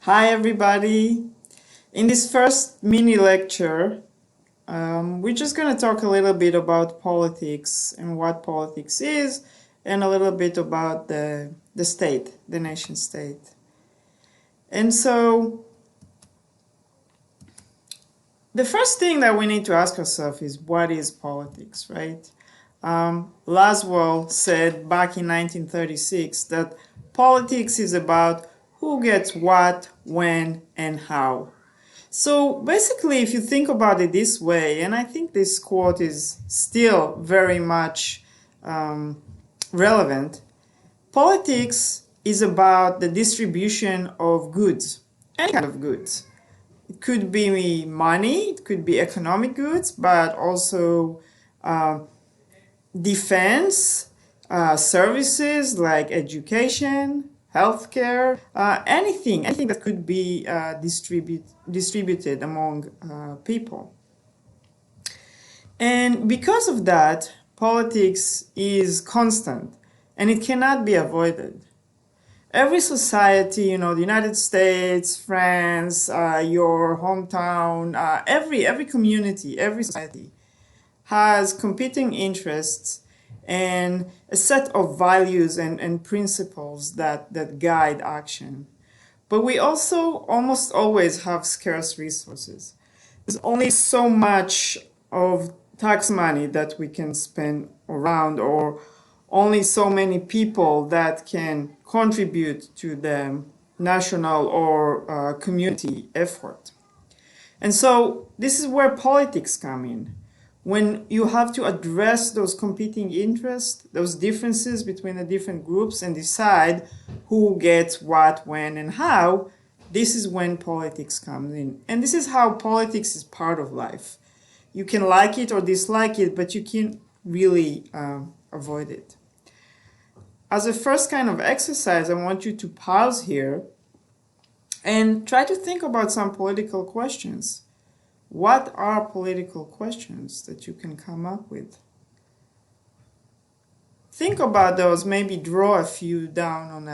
Hi everybody! In this first mini lecture, we're just going to talk a little bit about politics and what politics is, and a little bit about the state, the nation state. And so, the first thing that we need to ask ourselves is, what is politics, right? Laswell said back in 1936 that politics is about who gets what, when, and how. So basically, if you think about it this way, and I think this quote is still very much relevant, politics is about the distribution of goods, any kind of goods. It could be money, it could be economic goods, but also defense, services like education, healthcare, anything that could be distributed among people. And because of that, politics is constant and it cannot be avoided. Every society, the United States, France, your hometown, every community, every society has competing interests and a set of values and principles that guide action. But we also almost always have scarce resources. There's only so much of tax money that we can spend around, or only so many people that can contribute to the national or community effort. And so this is where politics come in. When you have to address those competing interests, those differences between the different groups, and decide who gets what, when, and how, this is when politics comes in. And this is how politics is part of life. You can like it or dislike it, but you can't really avoid it. As a first kind of exercise, I want you to pause here and try to think about some political questions. What are political questions that you can come up with? Think about those. Maybe draw a few down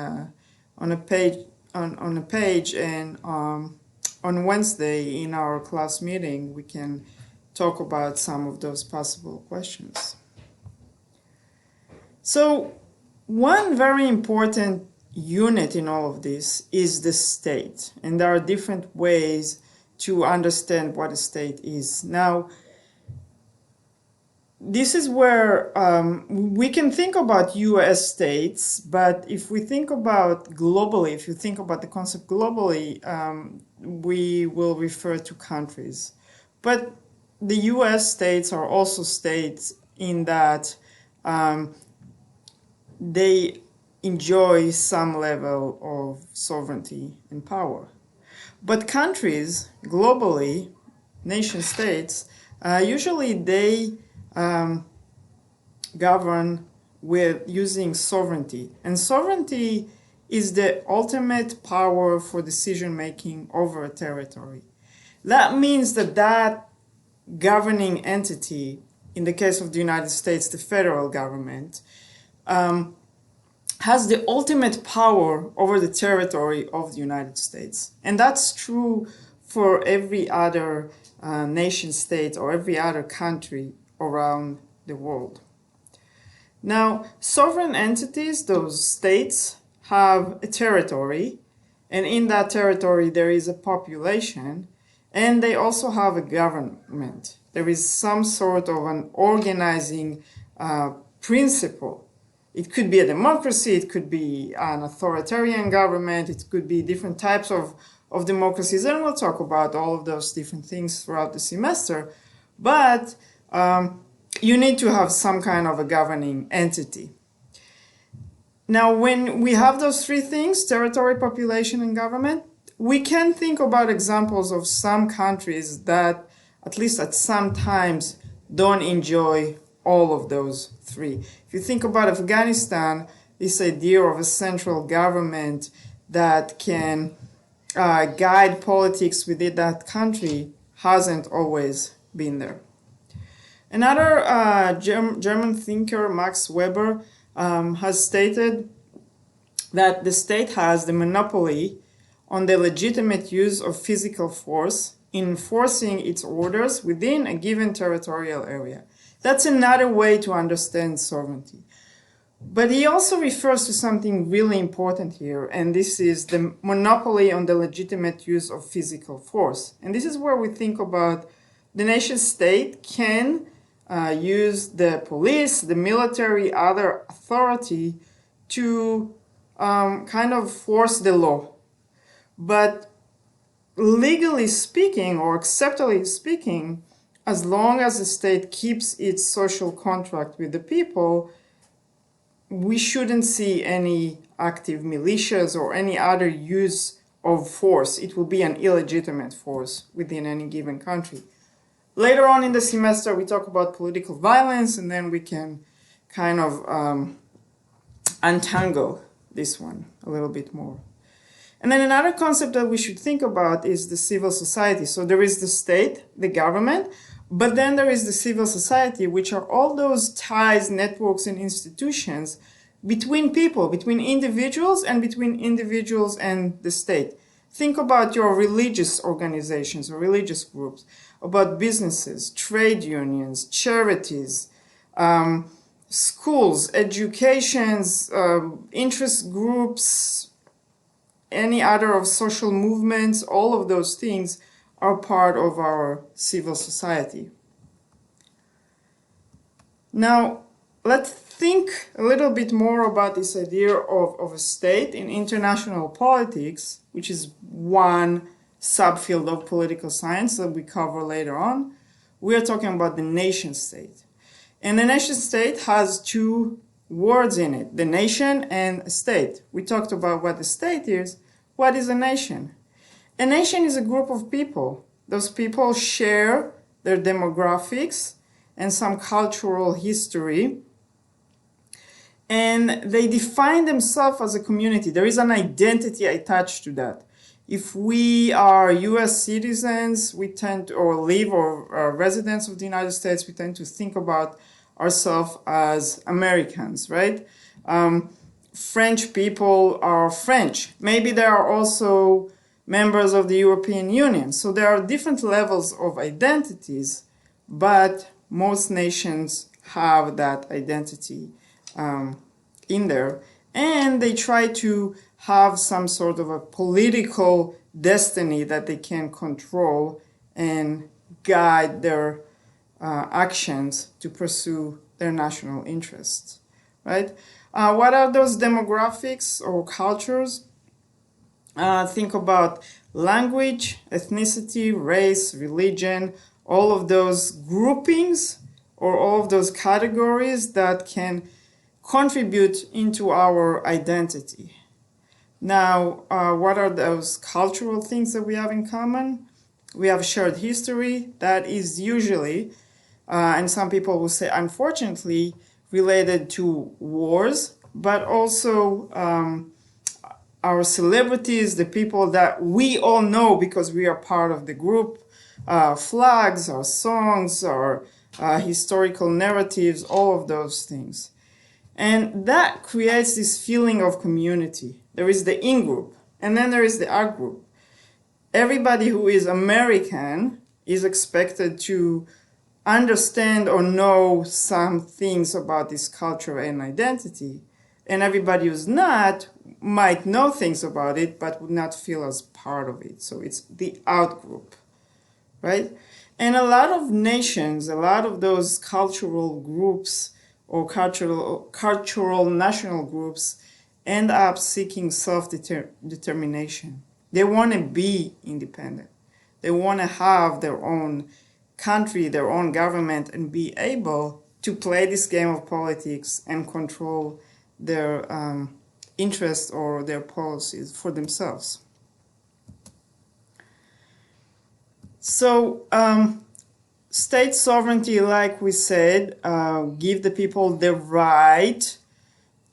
on a page, and on Wednesday in our class meeting we can talk about some of those possible questions. So one very important unit in all of this is the state, and there are different ways to understand what a state is. Now, this is where we can think about US states, but if we think about globally, if you think about the concept globally, we will refer to countries. But the US states are also states in that they enjoy some level of sovereignty and power. But countries, globally, nation states, usually they govern with using sovereignty. And sovereignty is the ultimate power for decision making over a territory. That means that governing entity, in the case of the United States, the federal government, has the ultimate power over the territory of the United States. And that's true for every other nation state or every other country around the world. Now, sovereign entities, those states, have a territory, and in that territory there is a population, and they also have a government. There is some sort of an organizing principle. It could be a democracy, it could be an authoritarian government, it could be different types of democracies, and we'll talk about all of those different things throughout the semester. But you need to have some kind of a governing entity. Now, when we have those three things, territory, population, and government, we can think about examples of some countries that, at least at some times, don't enjoy all of those three. If you think about Afghanistan, this idea of a central government that can guide politics within that country hasn't always been there. Another German thinker, Max Weber, has stated that the state has the monopoly on the legitimate use of physical force in enforcing its orders within a given territorial area. That's another way to understand sovereignty. But he also refers to something really important here, and this is the monopoly on the legitimate use of physical force. And this is where we think about the nation state can use the police, the military, other authority to kind of force the law. But legally speaking, or acceptably speaking, as long as the state keeps its social contract with the people, we shouldn't see any active militias or any other use of force. It will be an illegitimate force within any given country. Later on in the semester, we talk about political violence, and then we can kind of untangle this one a little bit more. And then another concept that we should think about is the civil society. So there is the state, the government, but then there is the civil society, which are all those ties, networks, and institutions between people, between individuals, and between individuals and the state. Think about your religious organizations or religious groups, about businesses, trade unions, charities, schools, educations, interest groups, any other of social movements. All of those things are part of our civil society. Now, let's think a little bit more about this idea of a state in international politics, which is one subfield of political science that we cover later on. We are talking about the nation state. And the nation state has two words in it, the nation and a state. We talked about what the state is. What is a nation? A nation is a group of people. Those people share their demographics and some cultural history, and they define themselves as a community. There is an identity attached to that. If we are US citizens, we tend to, or live or are residents of the United States, we tend to think about ourselves as Americans, right? French people are French. Maybe they are also members of the European Union. So there are different levels of identities, but most nations have that identity in there. And they try to have some sort of a political destiny that they can control and guide their actions to pursue their national interests, right? What are those demographics or cultures? Think about language, ethnicity, race, religion, all of those groupings or all of those categories that can contribute into our identity. Now, what are those cultural things that we have in common? We have shared history that is usually, and some people will say unfortunately, related to wars, but also our celebrities, the people that we all know because we are part of the group, flags, our songs, our historical narratives, all of those things. And that creates this feeling of community. There is the in-group, and then there is the out-group. Everybody who is American is expected to understand or know some things about this culture and identity. And everybody who's not might know things about it, but would not feel as part of it. So it's the out-group, right? And a lot of nations, a lot of those cultural groups or cultural national groups end up seeking self-determination. They want to be independent. They want to have their own country, their own government, and be able to play this game of politics and control their interests or their policies for themselves. So state sovereignty, like we said, give the people the right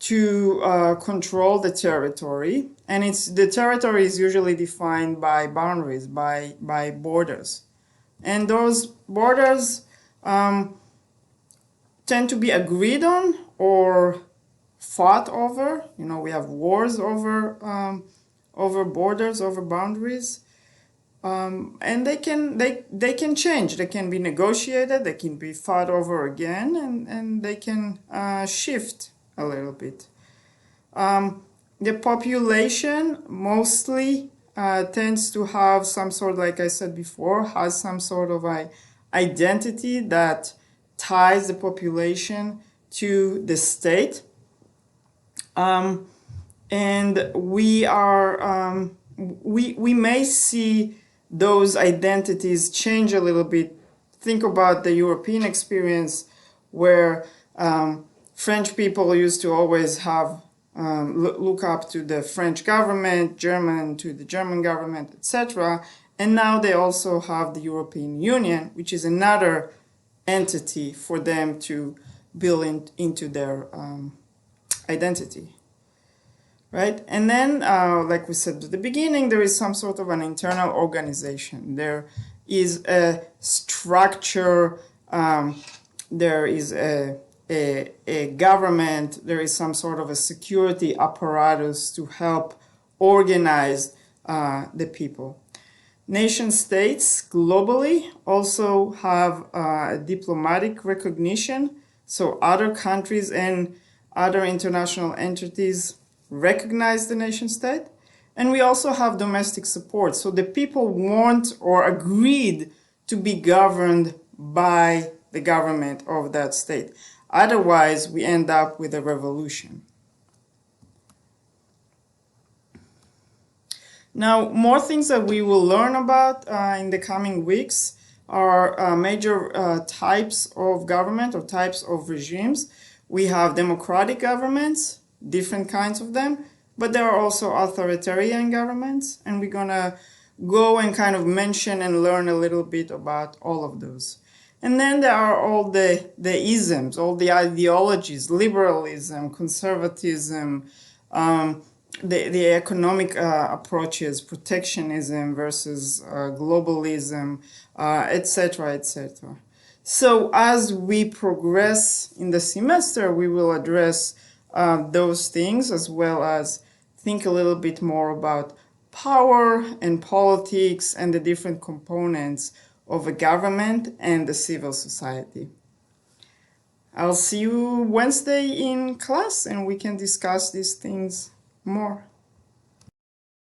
to control the territory, and the territory is usually defined by boundaries, by borders. And those borders tend to be agreed on or fought over. You know, we have wars over over borders, over boundaries. And they can change. They can be negotiated. They can be fought over again, and they can shift a little bit. The population mostly tends to have some sort, like I said before, has some sort of identity that ties the population to the state. And we are we may see those identities change a little bit. Think about the European experience where French people used to always have look up to the French government, German to the German government, etc. And now they also have the European Union, which is another entity for them to build into their identity. Right? And then, like we said at the beginning, there is some sort of an internal organization. There is a structure, there is a government, there is some sort of a security apparatus to help organize the people. Nation states globally also have diplomatic recognition, so other countries and other international entities recognize the nation state. And we also have domestic support, so the people want or agreed to be governed by the government of that state. Otherwise, we end up with a revolution. Now, more things that we will learn about in the coming weeks are major types of government or types of regimes. We have democratic governments, different kinds of them, but there are also authoritarian governments, and we're gonna go and kind of mention and learn a little bit about all of those. And then there are all the isms, all the ideologies, liberalism, conservatism, the economic approaches, protectionism versus globalism, etc., etc. So as we progress in the semester, we will address those things, as well as think a little bit more about power and politics and the different components of a government and the civil society. I'll see you Wednesday in class, and we can discuss these things more.